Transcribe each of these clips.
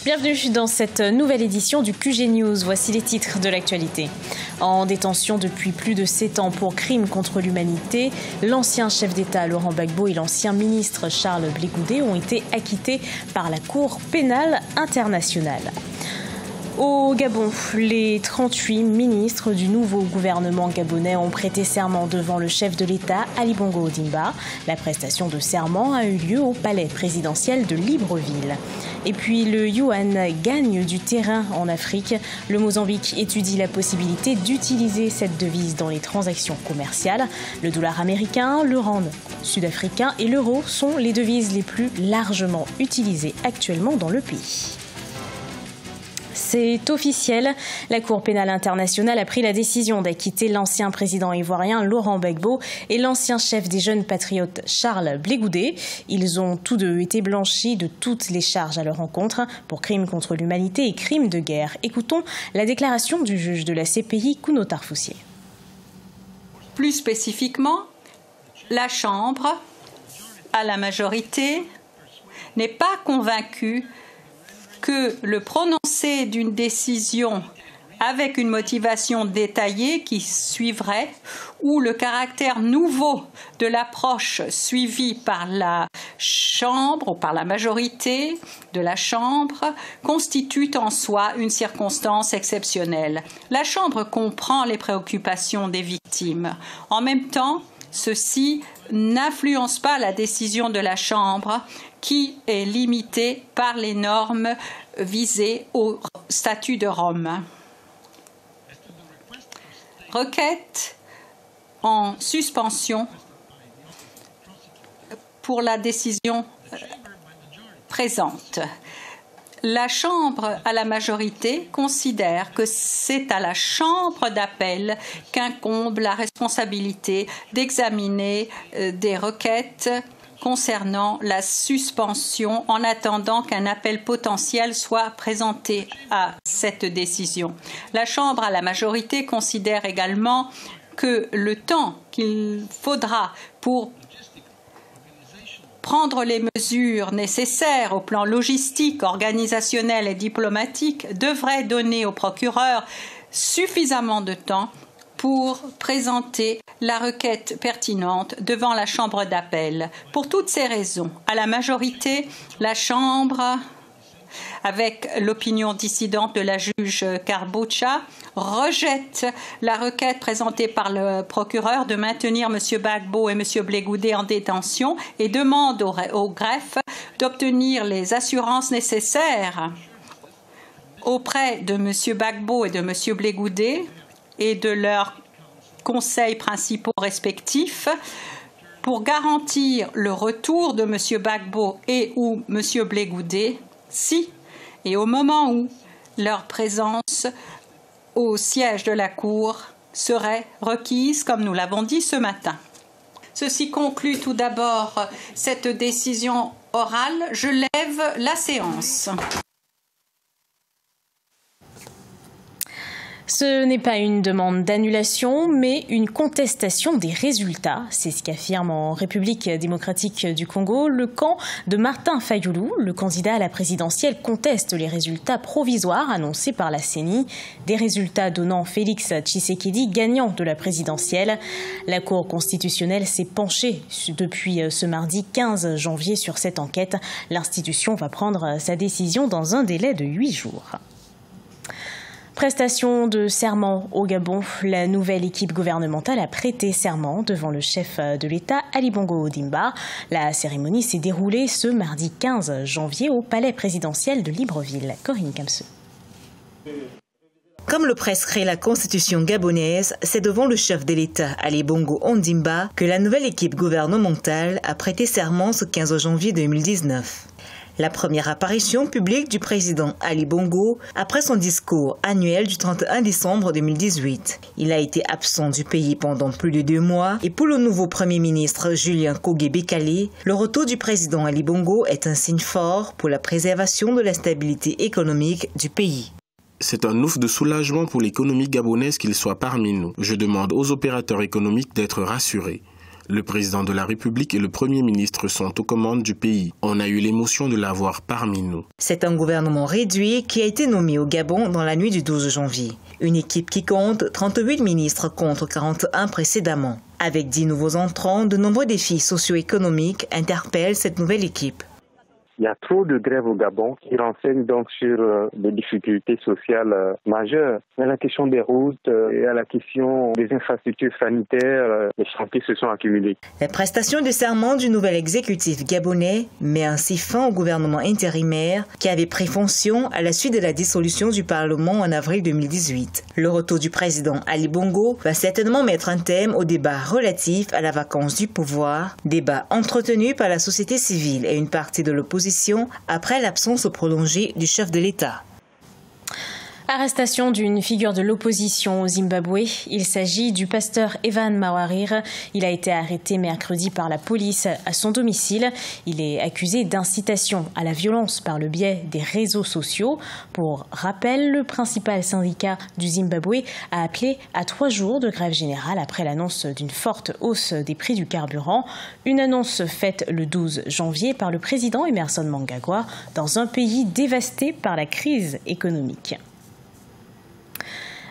Bienvenue dans cette nouvelle édition du QG News. Voici les titres de l'actualité. En détention depuis plus de 7 ans pour crimes contre l'humanité, l'ancien chef d'État Laurent Gbagbo et l'ancien ministre Charles Blé Goudé ont été acquittés par la Cour pénale internationale. Au Gabon, les 38 ministres du nouveau gouvernement gabonais ont prêté serment devant le chef de l'État, Ali Bongo Ondimba. La prestation de serment a eu lieu au palais présidentiel de Libreville. Et puis le yuan gagne du terrain en Afrique. Le Mozambique étudie la possibilité d'utiliser cette devise dans les transactions commerciales. Le dollar américain, le rand sud-africain et l'euro sont les devises les plus largement utilisées actuellement dans le pays. C'est officiel, la Cour pénale internationale a pris la décision d'acquitter l'ancien président ivoirien Laurent Gbagbo et l'ancien chef des jeunes patriotes Charles Blé Goudé. Ils ont tous deux été blanchis de toutes les charges à leur encontre pour crimes contre l'humanité et crimes de guerre. Écoutons la déclaration du juge de la CPI, Kouno Tarfoussier. Plus spécifiquement, la Chambre, à la majorité, n'est pas convaincue que le prononcé d'une décision avec une motivation détaillée qui suivrait ou le caractère nouveau de l'approche suivie par la Chambre ou par la majorité de la Chambre constitue en soi une circonstance exceptionnelle. La Chambre comprend les préoccupations des victimes. En même temps, ceci n'influence pas la décision de la Chambre qui est limitée par les normes visées au statut de Rome. Requête en suspension pour la décision présente. La Chambre à la majorité considère que c'est à la Chambre d'appel qu'incombe la responsabilité d'examiner des requêtes concernant la suspension en attendant qu'un appel potentiel soit présenté à cette décision. La Chambre à la majorité considère également que le temps qu'il faudra pour prendre les mesures nécessaires au plan logistique, organisationnel et diplomatique devrait donner au procureur suffisamment de temps pour présenter la requête pertinente devant la Chambre d'appel. Pour toutes ces raisons, à la majorité, la Chambre, avec l'opinion dissidente de la juge Carbuccia, rejette la requête présentée par le procureur de maintenir M. Gbagbo et M. Blé Goudé en détention et demande au greffe d'obtenir les assurances nécessaires auprès de M. Gbagbo et de M. Blé Goudé et de leurs conseils principaux respectifs pour garantir le retour de M. Gbagbo et ou M. Blé Goudé si et au moment où leur présence au siège de la Cour serait requise, comme nous l'avons dit ce matin. Ceci conclut tout d'abord cette décision orale. Je lève la séance. Ce n'est pas une demande d'annulation, mais une contestation des résultats. C'est ce qu'affirme en République démocratique du Congo le camp de Martin Fayulu. Le candidat à la présidentielle conteste les résultats provisoires annoncés par la CENI, des résultats donnant Félix Tshisekedi gagnant de la présidentielle. La Cour constitutionnelle s'est penchée depuis ce mardi 15 janvier sur cette enquête. L'institution va prendre sa décision dans un délai de 8 jours. Prestation de serment au Gabon. La nouvelle équipe gouvernementale a prêté serment devant le chef de l'État, Ali Bongo Ondimba. La cérémonie s'est déroulée ce mardi 15 janvier au palais présidentiel de Libreville. Corinne Kamseux. Comme le prescrit la constitution gabonaise, c'est devant le chef de l'État, Ali Bongo Ondimba, que la nouvelle équipe gouvernementale a prêté serment ce 15 janvier 2019. La première apparition publique du président Ali Bongo après son discours annuel du 31 décembre 2018. Il a été absent du pays pendant plus de 2 mois et pour le nouveau Premier ministre Julien Kogé-Bekale, le retour du président Ali Bongo est un signe fort pour la préservation de la stabilité économique du pays. C'est un ouf de soulagement pour l'économie gabonaise qu'il soit parmi nous. Je demande aux opérateurs économiques d'être rassurés. Le président de la République et le Premier ministre sont aux commandes du pays. On a eu l'émotion de l'avoir parmi nous. C'est un gouvernement réduit qui a été nommé au Gabon dans la nuit du 12 janvier. Une équipe qui compte 38 ministres contre 41 précédemment. Avec 10 nouveaux entrants, de nombreux défis socio-économiques interpellent cette nouvelle équipe. Il y a trop de grèves au Gabon qui renseignent donc sur des difficultés sociales majeures. À la question des routes et à la question des infrastructures sanitaires, les chantiers se sont accumulés. La prestation de serment du nouvel exécutif gabonais met ainsi fin au gouvernement intérimaire qui avait pris fonction à la suite de la dissolution du Parlement en avril 2018. Le retour du président Ali Bongo va certainement mettre un thème au débat relatif à la vacance du pouvoir, débat entretenu par la société civile et une partie de l'opposition après l'absence prolongée du chef de l'État. Arrestation d'une figure de l'opposition au Zimbabwe. Il s'agit du pasteur Evan Mawarire. Il a été arrêté mercredi par la police à son domicile. Il est accusé d'incitation à la violence par le biais des réseaux sociaux. Pour rappel, le principal syndicat du Zimbabwe a appelé à 3 jours de grève générale après l'annonce d'une forte hausse des prix du carburant. Une annonce faite le 12 janvier par le président Emmerson Mnangagwa dans un pays dévasté par la crise économique.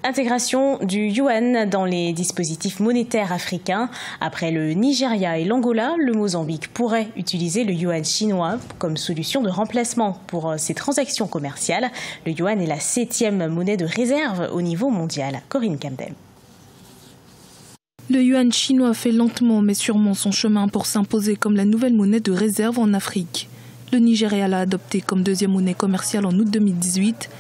Intégration du yuan dans les dispositifs monétaires africains. Après le Nigeria et l'Angola, le Mozambique pourrait utiliser le yuan chinois comme solution de remplacement pour ses transactions commerciales. Le yuan est la 7e monnaie de réserve au niveau mondial. Corinne Camden. Le yuan chinois fait lentement mais sûrement son chemin pour s'imposer comme la nouvelle monnaie de réserve en Afrique. Le Nigeria l'a adopté comme 2e monnaie commerciale en août 2018.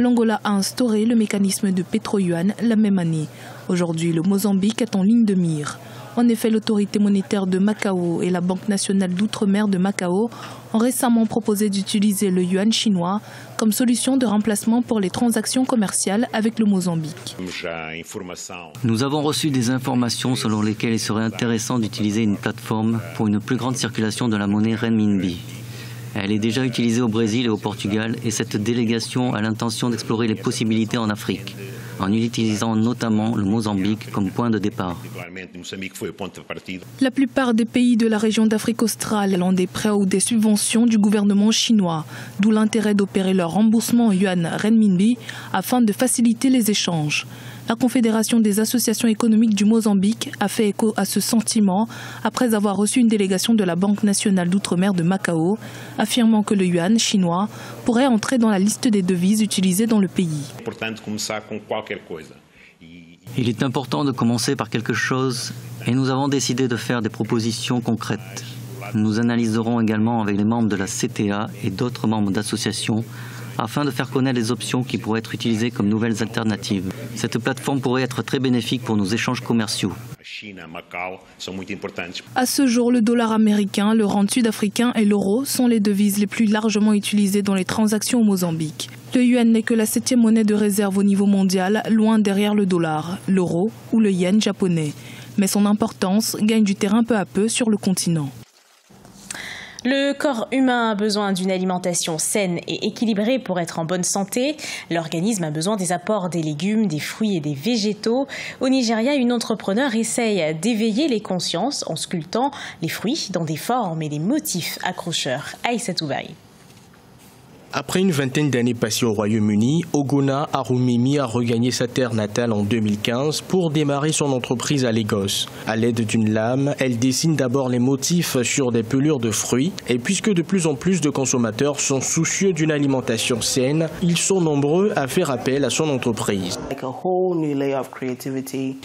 L'Angola a instauré le mécanisme de pétro-yuan la même année. Aujourd'hui, le Mozambique est en ligne de mire. En effet, l'autorité monétaire de Macao et la Banque nationale d'outre-mer de Macao ont récemment proposé d'utiliser le yuan chinois comme solution de remplacement pour les transactions commerciales avec le Mozambique. Nous avons reçu des informations selon lesquelles il serait intéressant d'utiliser une plateforme pour une plus grande circulation de la monnaie renminbi. Elle est déjà utilisée au Brésil et au Portugal et cette délégation a l'intention d'explorer les possibilités en Afrique, en utilisant notamment le Mozambique comme point de départ. La plupart des pays de la région d'Afrique australe ont des prêts ou des subventions du gouvernement chinois, d'où l'intérêt d'opérer leur remboursement en yuan renminbi afin de faciliter les échanges. La Confédération des associations économiques du Mozambique a fait écho à ce sentiment après avoir reçu une délégation de la Banque nationale d'outre-mer de Macao, affirmant que le yuan chinois pourrait entrer dans la liste des devises utilisées dans le pays. Il est important de commencer par quelque chose et nous avons décidé de faire des propositions concrètes. Nous analyserons également avec les membres de la CTA et d'autres membres d'associations afin de faire connaître les options qui pourraient être utilisées comme nouvelles alternatives. Cette plateforme pourrait être très bénéfique pour nos échanges commerciaux. À ce jour, le dollar américain, le rand sud-africain et l'euro sont les devises les plus largement utilisées dans les transactions au Mozambique. Le yuan n'est que la 7e monnaie de réserve au niveau mondial, loin derrière le dollar, l'euro ou le yen japonais. Mais son importance gagne du terrain peu à peu sur le continent. Le corps humain a besoin d'une alimentation saine et équilibrée pour être en bonne santé. L'organisme a besoin des apports des légumes, des fruits et des végétaux. Au Nigeria, une entrepreneure essaye d'éveiller les consciences en sculptant les fruits dans des formes et des motifs accrocheurs. Aïssatou Bari. Après une vingtaine d'années passées au Royaume-Uni, Ogona Arumimi a regagné sa terre natale en 2015 pour démarrer son entreprise à Lagos. À l'aide d'une lame, elle dessine d'abord les motifs sur des pelures de fruits. Et puisque de plus en plus de consommateurs sont soucieux d'une alimentation saine, ils sont nombreux à faire appel à son entreprise.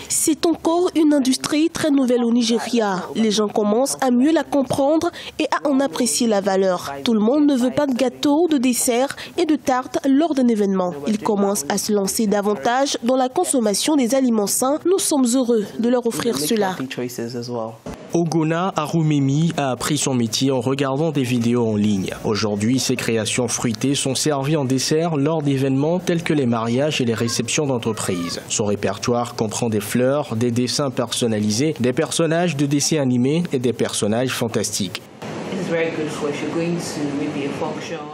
C'est encore une industrie très nouvelle au Nigeria. Les gens commencent à mieux la comprendre et à en apprécier la valeur. Tout le monde ne veut pas de gâteaux, de desserts et de tartes lors d'un événement. Ils commencent à se lancer davantage dans la consommation des aliments sains. Nous sommes heureux de leur offrir cela. Ogona Arumimi a appris son métier en regardant des vidéos en ligne. Aujourd'hui, ses créations fruitées sont servies en dessert lors d'événements tels que les mariages et les réceptions d'entreprise. Son répertoire comprend des fleurs, des dessins personnalisés, des personnages de dessins animés et des personnages fantastiques.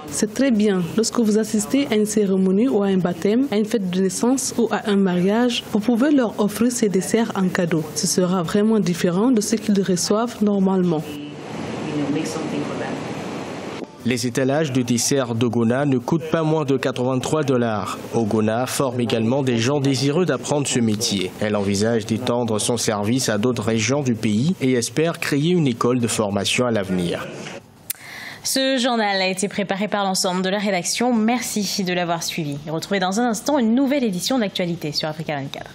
C'est très bien. Lorsque vous assistez à une cérémonie ou à un baptême, à une fête de naissance ou à un mariage, vous pouvez leur offrir ces desserts en cadeau. Ce sera vraiment différent de ce qu'ils reçoivent normalement. Les étalages de desserts d'Ogona ne coûtent pas moins de $83. Ogona forme également des gens désireux d'apprendre ce métier. Elle envisage d'étendre son service à d'autres régions du pays et espère créer une école de formation à l'avenir. Ce journal a été préparé par l'ensemble de la rédaction. Merci de l'avoir suivi. Et retrouvez dans un instant une nouvelle édition d'Actualité sur Africa 24.